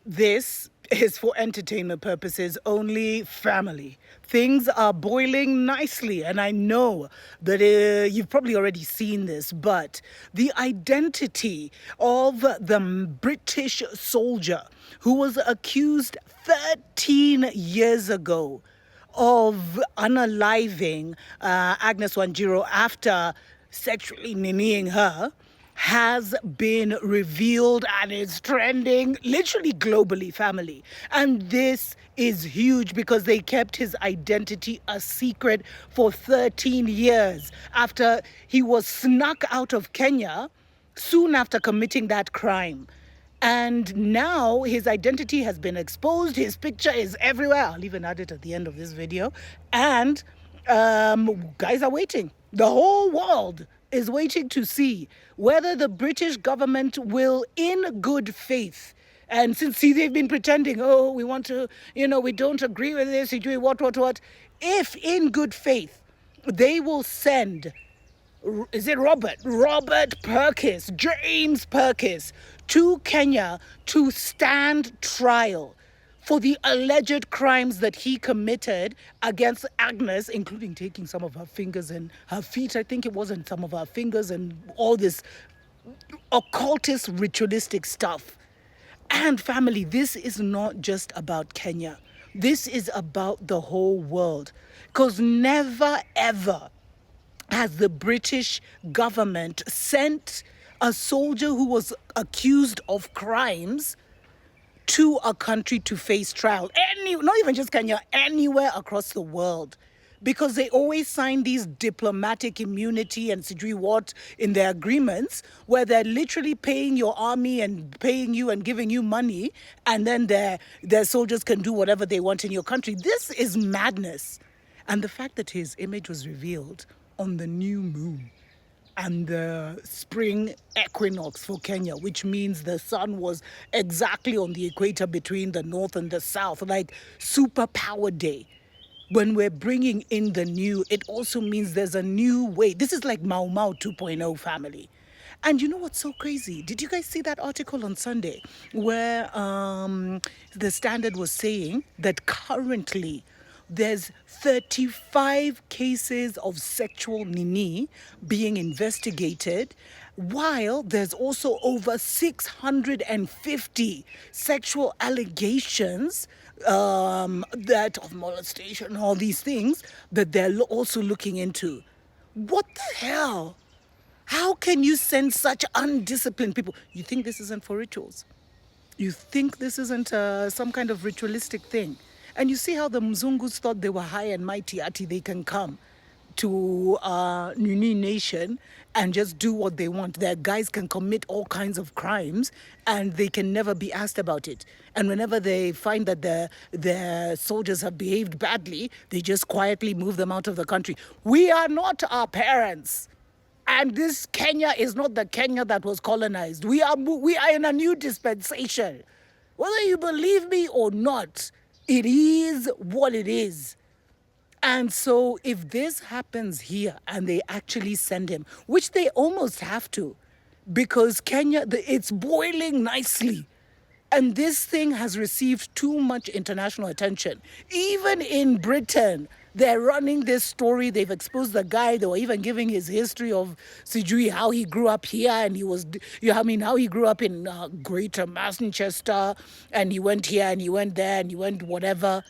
This is for entertainment purposes only, family. Things are boiling nicely, and I know that you've probably already seen this, but the identity of the British soldier who was accused 13 years ago of unaliving Agnes Wanjiru after sexually ninnying her has been revealed and is trending literally globally, family. And this is huge because they kept his identity a secret for 13 years after he was snuck out of Kenya soon after committing that crime. And now his identity has been exposed. His picture is everywhere. I'll even add it at the end of this video. And guys are waiting. The whole world is waiting to see whether the British government will, in good faith, and since they've been pretending, oh, we want to, we don't agree with this, you're doing what, if in good faith they will send, is it Robert Purkiss, James Purkiss, to Kenya to stand trial for the alleged crimes that he committed against Agnes, including taking some of her fingers and her feet, I think it was, and some of her fingers and all this occultist ritualistic stuff. And family, this is not just about Kenya. This is about the whole world. Because never ever has the British government sent a soldier who was accused of crimes to a country to face trial. Not even just Kenya, anywhere across the world. Because they always sign these diplomatic immunity and sijui what in their agreements where they're literally paying your army and paying you and giving you money, and then their soldiers can do whatever they want in your country. This is madness. And the fact that his image was revealed on the new moon and the spring equinox for Kenya, which means the sun was exactly on the equator between the north and the south, like superpower day. When we're bringing in the new, it also means there's a new way. This is like Mau Mau 2.0, family. And you know what's so crazy? Did you guys see that article on Sunday where the Standard was saying that currently there's 35 cases of sexual nini being investigated, while there's also over 650 sexual allegations that of molestation, all these things that they're also looking into. What the hell? How can you send such undisciplined people? You think this isn't for rituals? You think this isn't some kind of ritualistic thing? And you see how the Mzungus thought they were high and mighty, ati they can come to Nuni Nation and just do what they want. Their guys can commit all kinds of crimes and they can never be asked about it. And whenever they find that their soldiers have behaved badly, they just quietly move them out of the country. We are not our parents. And this Kenya is not the Kenya that was colonized. We are in a new dispensation. Whether you believe me or not, it is what it is. And so if this happens here and they actually send him, which they almost have to, because Kenya, it's boiling nicely. And this thing has received too much international attention. Even in Britain, they're running this story. They've exposed the guy. They were even giving his history of Sijui, how he grew up here. And he was, how he grew up in Greater Manchester. And he went here and he went there and he went whatever.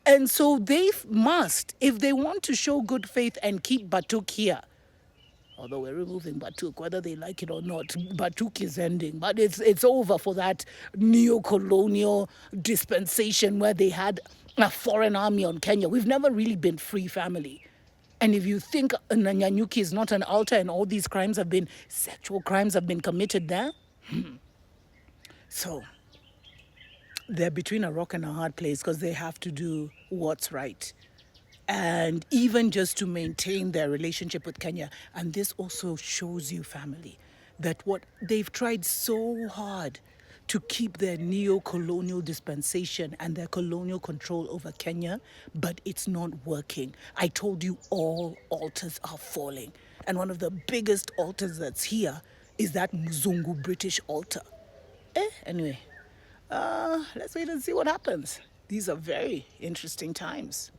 And so they must, if they want to show good faith and keep BATUK here, although we're removing BATUK, whether they like it or not, BATUK is ending. But it's over for that neo-colonial dispensation where they had a foreign army on Kenya. We've never really been free, family. And if you think Nanyanyuki is not an altar and all these sexual crimes have been committed there, so they're between a rock and a hard place because they have to do what's right. And even just to maintain their relationship with Kenya. And this also shows you, family, that what they've tried so hard to keep their neo-colonial dispensation and their colonial control over Kenya, but it's not working. I told you all altars are falling. And one of the biggest altars that's here is that Mzungu British altar. Anyway, Let's wait and see what happens. These are very interesting times.